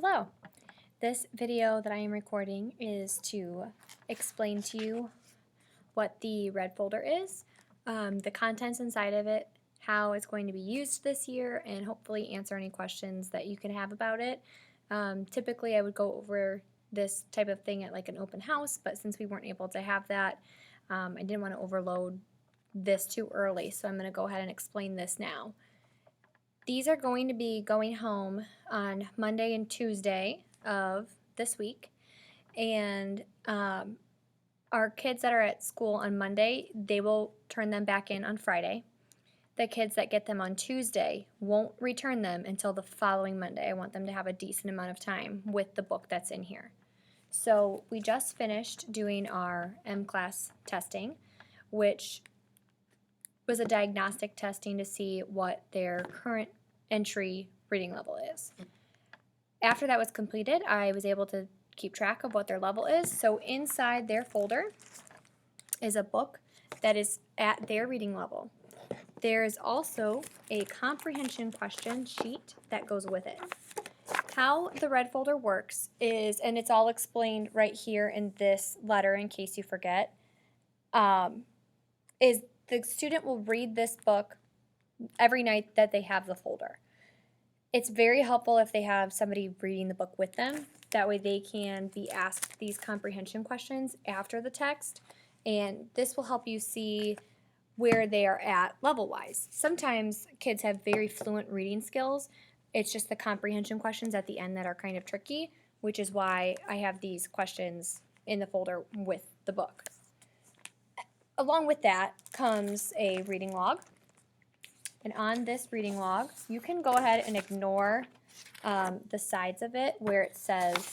Hello. This video that I am recording is to explain to you what the red folder is, the contents inside of it, how it's going to be used this year, and hopefully answer any questions that you can have about it. Typically I would go over this type of thing at like an open house, but since we weren't able to have that, I didn't want to overload this too early, so I'm going to go ahead and explain this now. These are going to be going home on Monday and Tuesday of this week, and our kids that are at school on Monday, they will turn them back in on Friday. The kids that get them on Tuesday won't return them until the following Monday. I want them to have a decent amount of time with the book that's in here. So we just finished doing our M-Class testing, which was a diagnostic testing to see what their current entry reading level is. After that was completed, I was able to keep track of what their level is. So inside their folder is a book that is at their reading level. There's also a comprehension question sheet that goes with it. How the red folder works is, and it's all explained right here in this letter in case you forget, is the student will read this book every night that they have the folder. It's very helpful if they have somebody reading the book with them. That way they can be asked these comprehension questions after the text, and this will help you see where they are at level-wise. Sometimes kids have very fluent reading skills. It's just the comprehension questions at the end that are kind of tricky, which is why I have these questions in the folder with the book. Along with that comes a reading log. And on this reading log, you can go ahead and ignore the sides of it where it says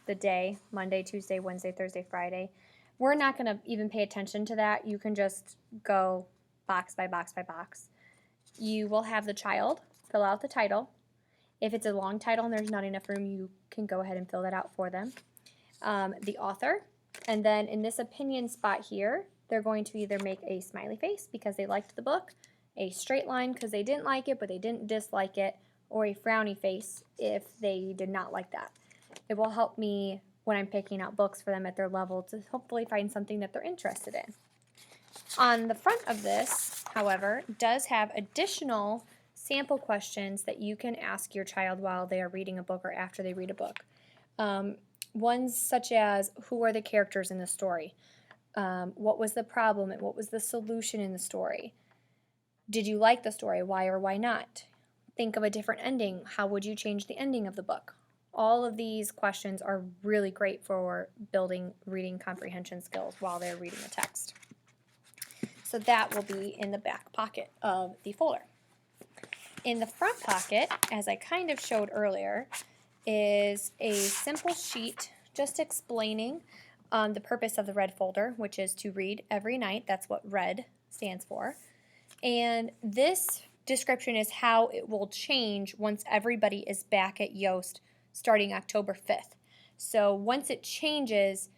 the day, Monday, Tuesday, Wednesday, Thursday, Friday. We're not going to even pay attention to that. You can just go box by box by box. You will have the child fill out the title. If it's a long title and there's not enough room, you can go ahead and fill that out for them. The author, and then in this opinion spot here, they're going to either make a smiley face because they liked the book, a straight line because they didn't like it but they didn't dislike it, or a frowny face if they did not like that. It will help me when I'm picking out books for them at their level to hopefully find something that they're interested in. On the front of this, however, does have additional sample questions that you can ask your child while they are reading a book or after they read a book. Ones such as, who are the characters in the story? What was the problem and what was the solution in the story? Did you like the story? Why or why not? Think of a different ending. How would you change the ending of the book? All of these questions are really great for building reading comprehension skills while they're reading a text. So that will be in the back pocket of the folder. In the front pocket, as I kind of showed earlier, is a simple sheet just explaining the purpose of the red folder, which is to read every night. That's what RED stands for. And this description is how it will change once everybody is back at Yost starting October 5th. So once it changes,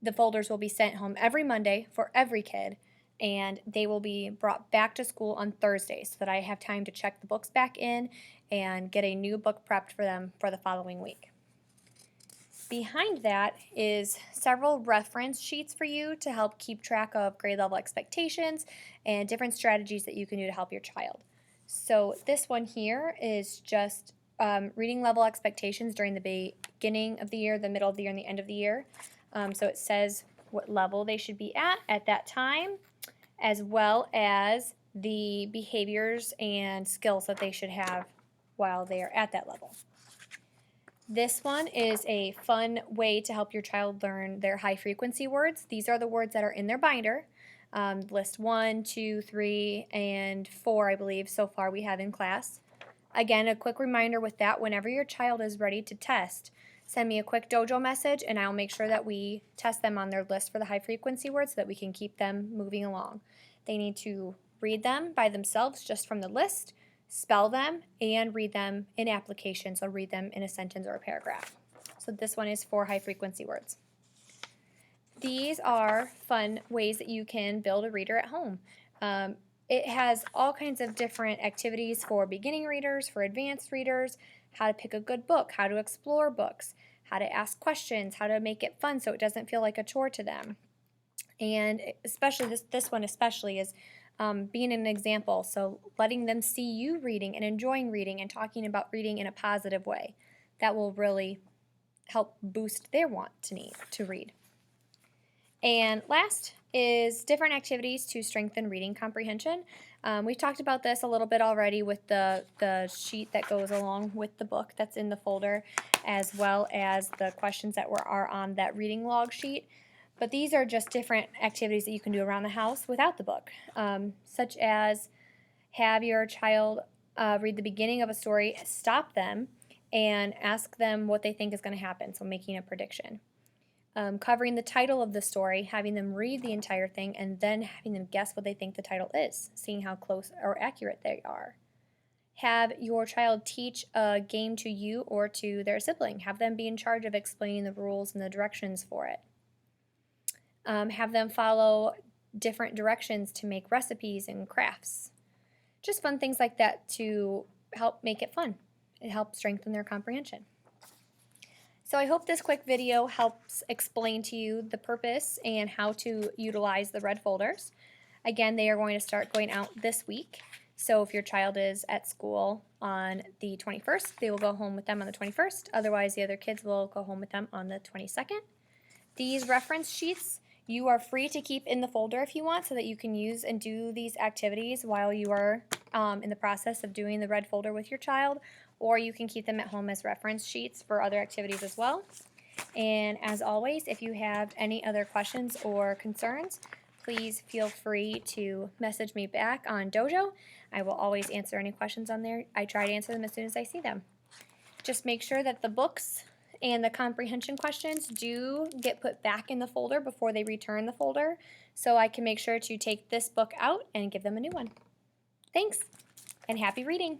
the folders will be sent home every Monday for every kid, and they will be brought back to school on Thursday so that I have time to check the books back in and get a new book prepped for them for the following week. Behind that is several reference sheets for you to help keep track of grade level expectations and different strategies that you can do to help your child. So this one here is just reading level expectations during the beginning of the year, the middle of the year, and the end of the year. So it says what level they should be at that time, as well as the behaviors and skills that they should have while they are at that level. This one is a fun way to help your child learn their high frequency words. These are the words that are in their binder. List 1, 2, 3, and 4, I believe, so far we have in class. Again, a quick reminder with that, whenever your child is ready to test, send me a quick dojo message and I'll make sure that we test them on their list for the high frequency words so that we can keep them moving along. They need to read them by themselves just from the list, spell them, and read them in application, so read them in a sentence or a paragraph. So this one is for high frequency words. These are fun ways that you can build a reader at home. It has all kinds of different activities for beginning readers, for advanced readers, how to pick a good book, how to explore books, how to ask questions, how to make it fun so it doesn't feel like a chore to them. And especially this one especially is being an example, so letting them see you reading and enjoying reading and talking about reading in a positive way. That will really help boost their want to read. And last is different activities to strengthen reading comprehension. We've talked about this a little bit already with the sheet that goes along with the book that's in the folder, as well as the questions that are on that reading log sheet. But these are just different activities that you can do around the house without the book, such as have your child read the beginning of a story, stop them, and ask them what they think is going to happen, so making a prediction. Covering the title of the story, having them read the entire thing, and then having them guess what they think the title is, seeing how close or accurate they are. Have your child teach a game to you or to their sibling. Have them be in charge of explaining the rules and the directions for it. Have them follow different directions to make recipes and crafts. Just fun things like that to help make it fun. It helps strengthen their comprehension. So I hope this quick video helps explain to you the purpose and how to utilize the red folders. Again, they are going to start going out this week. So if your child is at school on the 21st, they will go home with them on the 21st. Otherwise, the other kids will go home with them on the 22nd. These reference sheets you are free to keep in the folder if you want, so that you can use and do these activities while you are in the process of doing the red folder with your child, or you can keep them at home as reference sheets for other activities as well. And as always, if you have any other questions or concerns, please feel free to message me back on Dojo. I will always answer any questions on there. I try to answer them as soon as I see them. Just make sure that the books and the comprehension questions do get put back in the folder before they return the folder, so I can make sure to take this book out and give them a new one. Thanks, and happy reading!